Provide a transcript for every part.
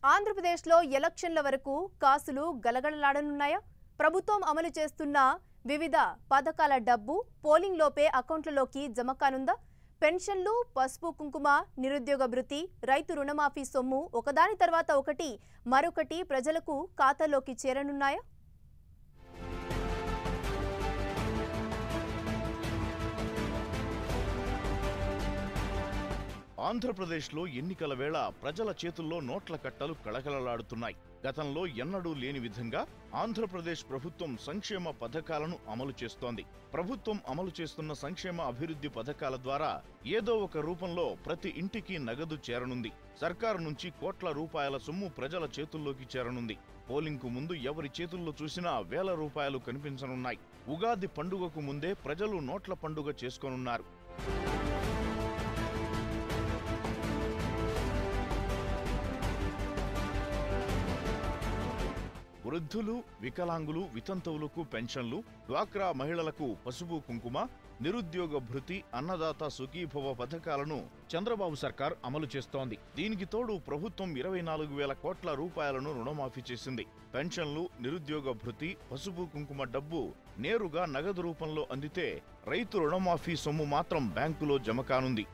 ఆంధ్రప్రదేశ్లో ఎలక్షన్ల వరకు కాసులు గలగలలాడనున్నాయా? ప్రభుత్వం అమలు చేస్తున్న వివిధ పథకాల డబ్బు పోలింగ్ లోపే అకౌంట్లలోకి జమ కానుందా? పెన్షన్లు, పసుపు కుంకుమ, నిరుద్యోగ భృతి, రైతు రుణమాఫీ సొమ్ము ఒకదాని తర్వాత ఒకటి మరొకటి ప్రజలకు ఖాతాలోకి చేరనున్నాయా? ఆంధ్రప్రదేశ్లో ఎన్నికల వేళ ప్రజల చేతుల్లో నోట్ల కట్టలు కళకళలాడుతున్నాయి. గతంలో ఎన్నడూ లేని విధంగా ఆంధ్రప్రదేశ్ ప్రభుత్వం సంక్షేమ పథకాలను అమలు చేస్తోంది. ప్రభుత్వం అమలు చేస్తున్న సంక్షేమ అభివృద్ధి పథకాల ద్వారా ఏదో ఒక రూపంలో ప్రతి ఇంటికి నగదు చేరనుంది. సర్కారు నుంచి కోట్ల రూపాయల సొమ్ము ప్రజల చేతుల్లోకి చేరనుంది. పోలింగ్ కు ముందు ఎవరి చేతుల్లో చూసినా వేల రూపాయలు కనిపించనున్నాయి. ఉగాది పండుగకు ముందే ప్రజలు నోట్ల పండుగ చేసుకోనున్నారు. వృద్ధులు, వికలాంగులు, వితంతువులకు పెన్షన్లు, డ్వాక్రా మహిళలకు పసుపు కుంకుమ, నిరుద్యోగ భృతి, అన్నదాత సుఖీభవ పథకాలను చంద్రబాబు సర్కార్ అమలు చేస్తోంది. దీనికి తోడు ప్రభుత్వం 24,000 కోట్ల రూపాయలను రుణమాఫీ చేసింది. పెన్షన్లు, నిరుద్యోగ భృతి, పసుపు కుంకుమ డబ్బు నేరుగా నగదు రూపంలో అందితే రైతు రుణమాఫీ సొమ్ము మాత్రం బ్యాంకులో జమ కానుంది.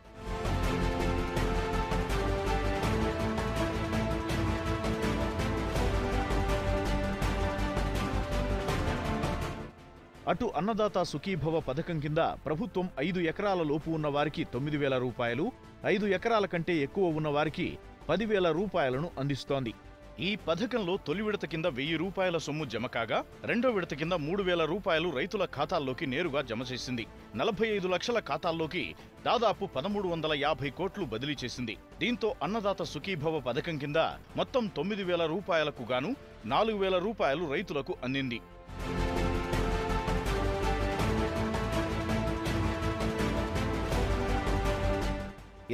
అటు అన్నదాత సుఖీభవ పథకం కింద ప్రభుత్వం 5 ఎకరాల లోపు ఉన్న వారికి 9,000 రూపాయలు, 5 ఎకరాల కంటే ఎక్కువ ఉన్న వారికి 10,000 రూపాయలను అందిస్తోంది. ఈ పథకంలో తొలి విడత కింద 1,000 రూపాయల సొమ్ము జమ కాగా, రెండో విడత కింద 3,000 రూపాయలు రైతుల ఖాతాల్లోకి నేరుగా జమ చేసింది. 45 లక్షల ఖాతాల్లోకి దాదాపు 1,350 కోట్లు బదిలీ చేసింది. దీంతో అన్నదాత సుఖీభవ పథకం కింద మొత్తం 9,000 రూపాయలకు గాను 4,000 రూపాయలు రైతులకు అందింది.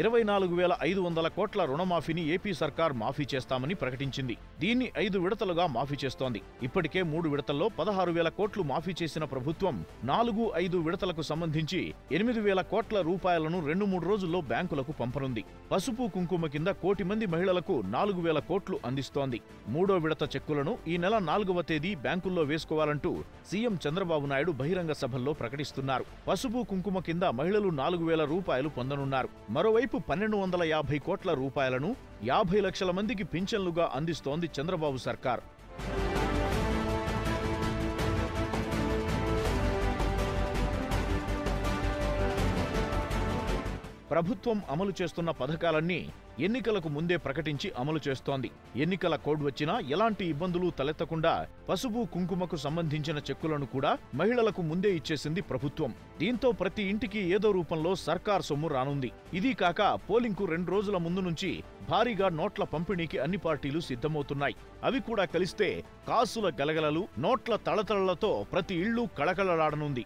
24,500 కోట్ల రుణమాఫీని ఏపీ సర్కార్ మాఫీ చేస్తామని ప్రకటించింది. దీన్ని 5 విడతలుగా మాఫీ చేస్తోంది. ఇప్పటికే 3 విడతల్లో 16,000 కోట్లు మాఫీ చేసిన ప్రభుత్వం 4-5 విడతలకు సంబంధించి 8,000 కోట్ల రూపాయలను 2-3 రోజుల్లో బ్యాంకులకు పంపనుంది. పసుపు కుంకుమ కింద 1 కోటి మంది మహిళలకు 4,000 కోట్లు అందిస్తోంది. 3వ విడత చెక్కులను ఈ నెల 4వ తేదీ బ్యాంకుల్లో వేసుకోవాలంటూ సీఎం చంద్రబాబు నాయుడు బహిరంగ సభల్లో ప్రకటిస్తున్నారు. పసుపు కుంకుమ కింద మహిళలు 4,000 రూపాయలు పొందనున్నారు. మరోవైపు 1,250 కోట్ల రూపాయలను 50 లక్షల మందికి పింఛన్లుగా అందిస్తోంది చంద్రబాబు సర్కార్. ప్రభుత్వం అమలు చేస్తున్న పథకాలన్నీ ఎన్నికలకు ముందే ప్రకటించి అమలు చేస్తోంది. ఎన్నికల కోడ్ వచ్చినా ఎలాంటి ఇబ్బందులు తలెత్తకుండా పసుపు కుంకుమకు సంబంధించిన చెక్కులను కూడా మహిళలకు ముందే ఇచ్చేసింది ప్రభుత్వం. దీంతో ప్రతి ఇంటికి ఏదో రూపంలో సర్కార్ సొమ్ము రానుంది. ఇదీ కాక పోలింగ్ కు 2 రోజుల ముందు నుంచి భారీగా నోట్ల పంపిణీకి అన్ని పార్టీలు సిద్ధమవుతున్నాయి. అవి కూడా కలిస్తే కాసుల గలగలలు, నోట్ల తళతళలతో ప్రతి ఇళ్లు కళకళలాడనుంది.